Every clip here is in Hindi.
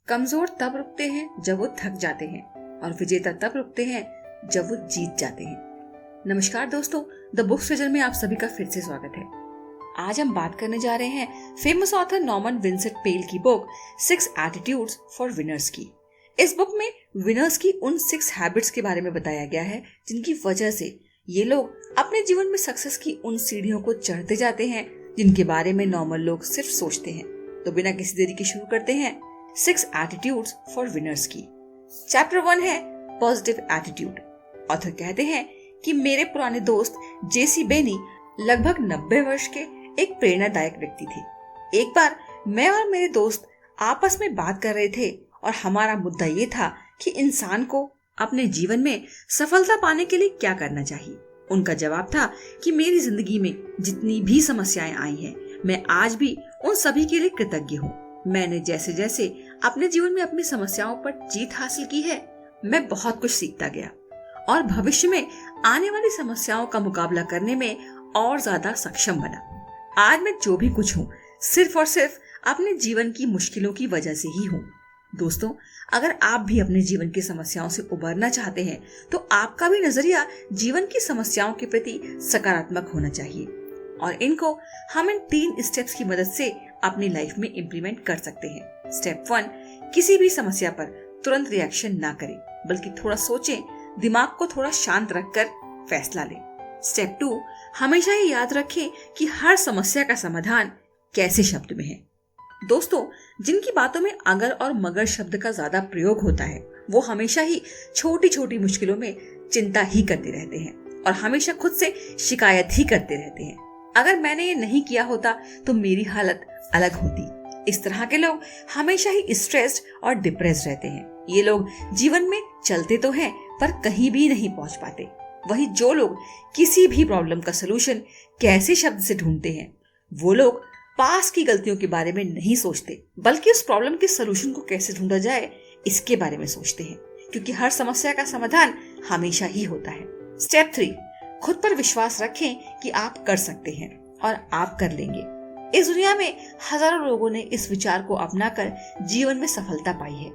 कमजोर तब रुकते हैं जब वो थक जाते हैं और विजेता तब रुकते हैं जब वो जीत जाते हैं। नमस्कार दोस्तों, द बुक ट्रेजर में आप सभी का फिर से स्वागत है। आज हम बात करने जा रहे हैं फेमस ऑथर नॉर्मन विंसेंट पेल की बुक 6 एटीट्यूड्स फॉर विनर्स की। इस बुक में विनर्स की उन 6 हैबिट्स के बारे में बताया गया है जिनकी वजह से ये लोग अपने जीवन में सक्सेस की उन सीढ़ियों को चढ़ते जाते हैं जिनके बारे में नॉर्मल लोग सिर्फ सोचते हैं। तो बिना किसी देरी के शुरू करते हैं 6 एटीट्यूड्स फॉर विनर्स की। चैप्टर 1 है पॉजिटिव एटीट्यूड। ऑथर कहते हैं कि मेरे पुराने दोस्त जेसी बेनी लगभग 90 वर्ष के एक प्रेरणादायक व्यक्ति थे। एक बार मैं और मेरे दोस्त आपस में बात कर रहे थे और हमारा मुद्दा ये था कि इंसान को अपने जीवन में सफलता पाने के लिए क्या करना चाहिए। उनका जवाब था कि मेरी जिंदगी में जितनी भी समस्याएं आई हैं, मैं आज भी उन सभी के लिए कृतज्ञ हूँ। मैंने जैसे जैसे अपने जीवन में अपनी समस्याओं पर जीत हासिल की है, मैं बहुत कुछ सीखता गया और भविष्य में आने वाली समस्याओं का मुकाबला करने में और ज्यादा सक्षम बना। आज मैं जो भी कुछ हूँ सिर्फ और सिर्फ अपने जीवन की मुश्किलों की वजह से ही हूँ। दोस्तों, अगर आप भी अपने जीवन की समस्याओं से उबरना चाहते हैं तो आपका भी नजरिया जीवन की समस्याओं के प्रति सकारात्मक होना चाहिए और इनको हम इन 3 स्टेप्स की मदद से अपनी लाइफ में इम्प्लीमेंट कर सकते हैं। स्टेप 1, किसी भी समस्या पर तुरंत रिएक्शन ना करें, बल्कि थोड़ा सोचें, दिमाग को थोड़ा शांत रखकर फैसला लें। स्टेप 2, हमेशा ये याद रखें कि हर समस्या का समाधान कैसे शब्द में है। दोस्तों, जिनकी बातों में अगर और मगर शब्द का ज्यादा प्रयोग होता है वो हमेशा ही छोटी छोटी मुश्किलों में चिंता ही करते रहते हैं और हमेशा खुद से शिकायत ही करते रहते हैं। अगर मैंने ये नहीं किया होता तो मेरी हालत अलग होती। इस तरह के लोग हमेशा ही स्ट्रेस्ड और डिप्रेस्ड रहते हैं। ये लोग जीवन में चलते तो हैं पर कहीं भी नहीं पहुंच पाते। वही जो लोग किसी भी प्रॉब्लम का सलूशन कैसे शब्द से ढूंढते हैं, वो लोग पास की गलतियों के बारे में नहीं सोचते, बल्कि उस प्रॉब्लम के सलूशन को कैसे ढूंढा जाए इसके बारे में सोचते हैं, क्योंकि हर समस्या का समाधान हमेशा ही होता है। स्टेप 3, खुद पर विश्वास रखें कि आप कर सकते हैं और आप कर लेंगे। इस दुनिया में हजारों लोगों ने इस विचार को अपनाकर जीवन में सफलता पाई है।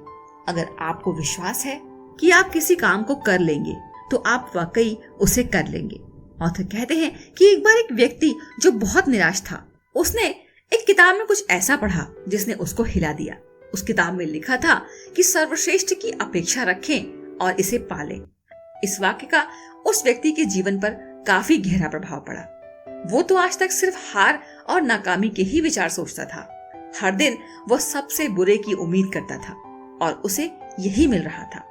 अगर आपको विश्वास है कि आप किसी काम को कर लेंगे तो आप वाकई उसे कर लेंगे। ऑथर कहते हैं कि एक बार एक व्यक्ति जो बहुत निराश था, उसने एक किताब में कुछ ऐसा पढ़ा जिसने उसको हिला दिया। उस किताब में लिखा था कि सर्वश्रेष्ठ की अपेक्षा रखें और इसे पालें। इस वाक्य का उस व्यक्ति के जीवन पर काफी गहरा प्रभाव पड़ा। वो तो आज तक सिर्फ हार और नाकामी के ही विचार सोचता था। हर दिन वो सबसे बुरे की उम्मीद करता था और उसे यही मिल रहा था।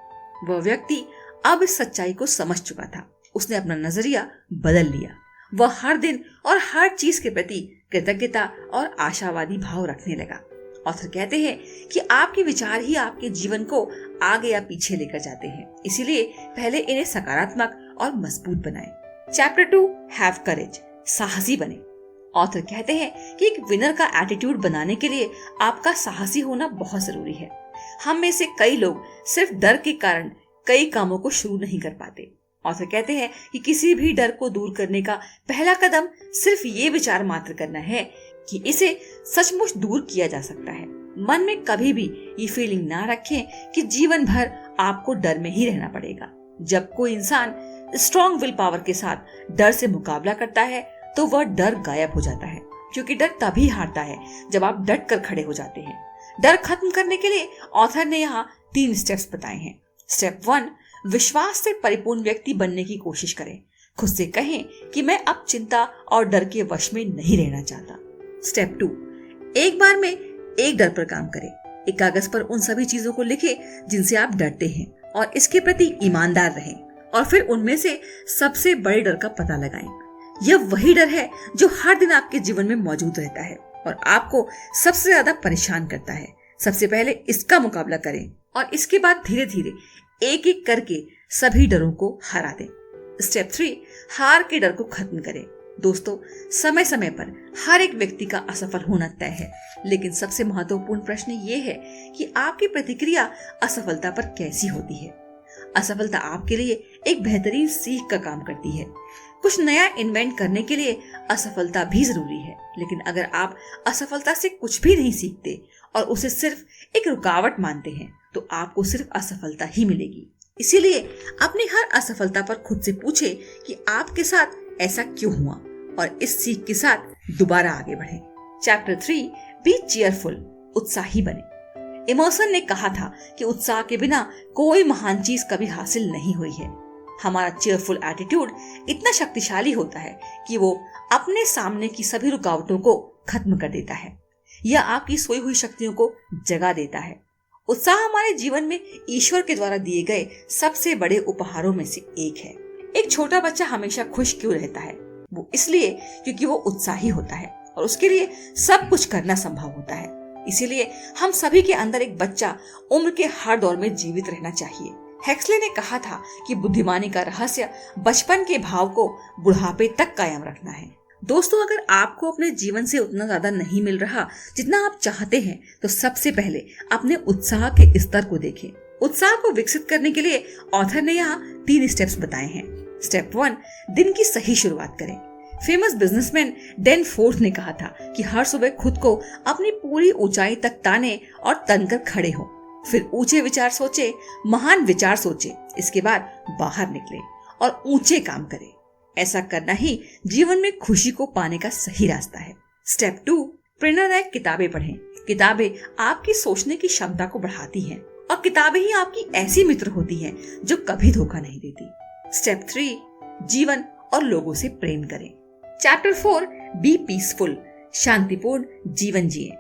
वह व्यक्ति अब इस सच्चाई को समझ चुका था। उसने अपना नजरिया बदल लिया। वह हर दिन और हर चीज के प्रति कृतज्ञता और आशावादी भाव रखने लगा। ऑथर कहते हैं कि आपके विचार ही आपके जीवन को आगे या पीछे लेकर जाते हैं, इसीलिए पहले इन्हें सकारात्मक और मजबूत बनाएं। चैप्टर 2, हैव करेज, साहसी बने। ऑथर कहते हैं कि एक विनर का एटीट्यूड बनाने के लिए आपका साहसी होना बहुत जरूरी है। हम में से कई लोग सिर्फ डर के कारण कई कामों को शुरू नहीं कर पाते। ऑथर कहते हैं कि किसी भी डर को दूर करने का पहला कदम सिर्फ ये विचार मात्र करना है कि इसे सचमुच दूर किया जा सकता है। मन में कभी भी ये फीलिंग ना रखें कि जीवन भर आपको डर में ही रहना पड़ेगा। जब कोई इंसान स्ट्रॉन्ग विल पावर के साथ डर से मुकाबला करता है तो वह डर गायब हो जाता है, क्योंकि डर तभी हारता है जब आप डट कर खड़े हो जाते हैं। डर खत्म करने के लिए ऑथर ने यहाँ 3 स्टेप्स बताए हैं। स्टेप 1, विश्वास से परिपूर्ण व्यक्ति बनने की कोशिश करें। खुद से कहें कि मैं अब चिंता और डर के वश में नहीं रहना चाहता। स्टेप 2, एक बार में एक डर पर काम करें। एक कागज पर उन सभी चीजों को लिखें जिनसे आप डरते हैं और इसके प्रति ईमानदार रहें और फिर उनमें से सबसे बड़े डर का पता लगाएं। यह वही डर है जो हर दिन आपके जीवन में मौजूद रहता है और आपको सबसे ज्यादा परेशान करता है। सबसे पहले इसका मुकाबला करें और इसके बाद धीरे धीरे एक एक करके सभी डरों को हरा दें। स्टेप 3, हार के डर को खत्म करें। दोस्तों, समय समय पर हर एक व्यक्ति का असफल होना तय है, लेकिन सबसे महत्वपूर्ण प्रश्न ये है कि आपकी प्रतिक्रिया असफलता पर कैसी होती है। असफलता आपके लिए एक बेहतरीन सीख का काम करती है। कुछ नया इन्वेंट करने के लिए असफलता भी जरूरी है, लेकिन अगर आप असफलता से कुछ भी नहीं सीखते और उसे सिर्फ एक रुकावट मानते हैं तो आपको सिर्फ असफलता ही मिलेगी। इसीलिए अपनी हर असफलता पर खुद से पूछे कि आपके साथ ऐसा क्यों हुआ और इस सीख के साथ दोबारा आगे बढ़े। चैप्टर 3, बी चीयरफुल, उत्साही बने। इमर्सन ने कहा था कि उत्साह के बिना कोई महान चीज कभी हासिल नहीं हुई है। हमारा चीयरफुल एटीट्यूड इतना शक्तिशाली होता है कि वो अपने सामने की सभी रुकावटों को खत्म कर देता है या आपकी सोई हुई शक्तियों को जगा देता है। उत्साह हमारे जीवन में ईश्वर के द्वारा दिए गए सबसे बड़े उपहारों में से एक है। एक छोटा बच्चा हमेशा खुश क्यों रहता है? वो इसलिए क्योंकि वो उत्साही होता है और उसके लिए सब कुछ करना संभव होता है। इसीलिए हम सभी के अंदर एक बच्चा उम्र के हर दौर में जीवित रहना चाहिए। हेक्सले ने कहा था कि बुद्धिमानी का रहस्य बचपन के भाव को बुढ़ापे तक कायम रखना है। दोस्तों, अगर आपको अपने जीवन से उतना ज्यादा नहीं मिल रहा जितना आप चाहते हैं तो सबसे पहले अपने उत्साह के स्तर को देखें। उत्साह को विकसित करने के लिए ऑथर ने यहाँ 3 स्टेप्स बताए हैं। स्टेप 1, दिन की सही शुरुआत करें। फेमस बिजनेसमैन डैन फोर्थ ने कहा था कि हर सुबह खुद को अपनी पूरी ऊंचाई तक ताने और तनकर खड़े हो, फिर ऊंचे विचार सोचे, महान विचार सोचे, इसके बाद बाहर निकले और ऊंचे काम करें। ऐसा करना ही जीवन में खुशी को पाने का सही रास्ता है। स्टेप 2, प्रेरणादायक किताबें पढ़ें। किताबें आपकी सोचने की क्षमता को बढ़ाती हैं और किताबें ही आपकी ऐसी मित्र होती हैं जो कभी धोखा नहीं देती। स्टेप 3, जीवन और लोगों से प्रेम करें। चैप्टर 4, बी पीसफुल, शांतिपूर्ण जीवन जिए।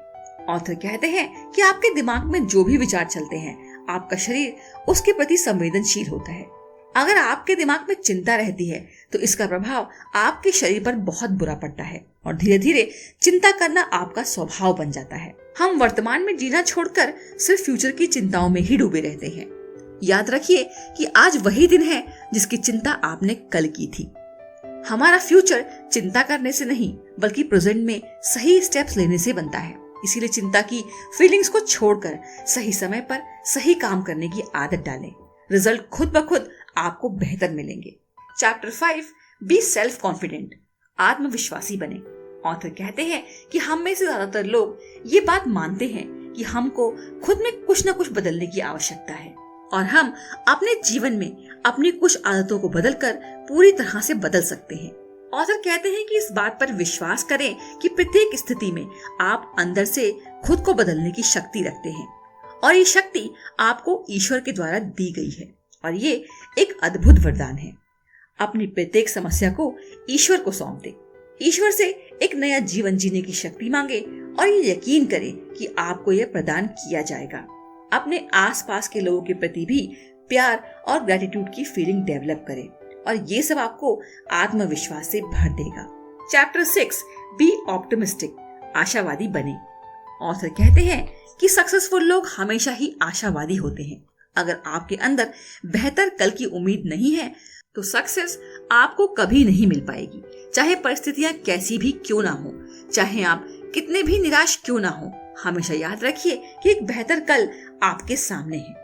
ऑथर कहते हैं कि आपके दिमाग में जो भी विचार चलते हैं, आपका शरीर उसके प्रति संवेदनशील होता है। अगर आपके दिमाग में चिंता रहती है तो इसका प्रभाव आपके शरीर पर बहुत बुरा पड़ता है और धीरे धीरे चिंता करना आपका स्वभाव बन जाता है। हम वर्तमान में जीना छोड़कर सिर्फ फ्यूचर की चिंताओं में ही डूबे रहते हैं। याद रखिए कि आज वही दिन है जिसकी चिंता आपने कल की थी। हमारा फ्यूचर चिंता करने से नहीं बल्कि प्रेजेंट में सही स्टेप्स लेने से बनता है। इसीलिए चिंता की फीलिंग्स को छोड़कर सही समय पर सही काम करने की आदत डालें। रिजल्ट खुद ब खुद आपको बेहतर मिलेंगे। चैप्टर 5, बी सेल्फ कॉन्फिडेंट, आत्मविश्वासी बने। ऑथर कहते हैं कि हम में से ज्यादातर लोग ये बात मानते हैं कि हमको खुद में कुछ न कुछ बदलने की आवश्यकता है और हम अपने जीवन में अपनी कुछ आदतों को बदलकर पूरी तरह से बदल सकते हैं। ऑथर कहते हैं कि इस बात पर विश्वास करें कि प्रत्येक स्थिति में आप अंदर से खुद को बदलने की शक्ति रखते हैं और ये शक्ति आपको ईश्वर के द्वारा दी गई है और ये एक अद्भुत वरदान है। अपनी प्रत्येक समस्या को ईश्वर को सौंप दे, ईश्वर से एक नया जीवन जीने की शक्ति मांगे और ये यकीन करें कि आपको यह प्रदान किया जाएगा। अपने आसपास के लोगों के प्रति भी प्यार और ग्रेटिट्यूड की फीलिंग डेवलप करें और ये सब आपको आत्मविश्वास से भर देगा। चैप्टर 6, बी ऑप्टिमिस्टिक, आशावादी बने। ऑथर कहते हैं कि सक्सेसफुल लोग हमेशा ही आशावादी होते हैं। अगर आपके अंदर बेहतर कल की उम्मीद नहीं है तो सक्सेस आपको कभी नहीं मिल पाएगी, चाहे परिस्थितियां कैसी भी क्यों ना हो, चाहे आप कितने भी निराश क्यों ना हो। हमेशा याद रखिए कि एक बेहतर कल आपके सामने है।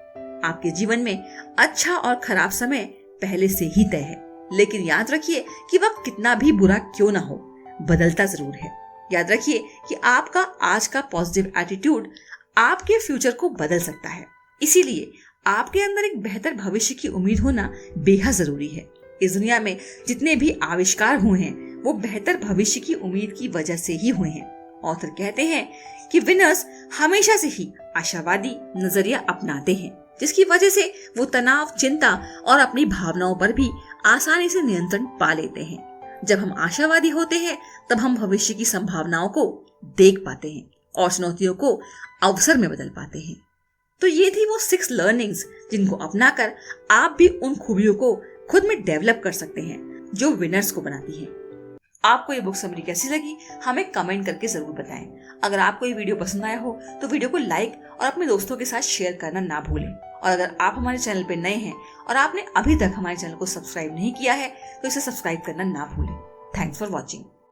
आपके जीवन में अच्छा और खराब समय पहले से ही तय है, लेकिन याद रखिए कि वक्त कितना भी बुरा क्यों ना हो, बदलता जरूर है। याद रखिए कि आपका आज का पॉजिटिव एटीट्यूड आपके फ्यूचर को बदल सकता है। इसीलिए आपके अंदर एक बेहतर भविष्य की उम्मीद होना बेहद जरूरी है। इस दुनिया में जितने भी आविष्कार हुए हैं वो बेहतर भविष्य की उम्मीद की वजह से ही हुए हैं। ऑथर कहते हैं कि विनर्स हमेशा से ही आशावादी नजरिया अपनाते हैं, जिसकी वजह से वो तनाव, चिंता और अपनी भावनाओं पर भी आसानी से नियंत्रण पा लेते हैं। जब हम आशावादी होते हैं तब हम भविष्य की संभावनाओं को देख पाते हैं और चुनौतियों को अवसर में बदल पाते हैं। तो ये थी वो 6 लर्निंग्स जिनको अपनाकर आप भी उन खूबियों को खुद में डेवलप कर सकते हैं जो विनर्स को बनाती हैं। आपको ये बुक समरी कैसी लगी हमें कमेंट करके जरूर बताएं। अगर आपको ये वीडियो पसंद आया हो तो वीडियो को लाइक और अपने दोस्तों के साथ शेयर करना ना भूलें। और अगर आप हमारे चैनल पे नए हैं और आपने अभी तक हमारे चैनल को सब्सक्राइब नहीं किया है तो इसे सब्सक्राइब करना ना भूलें। Thanks for watching.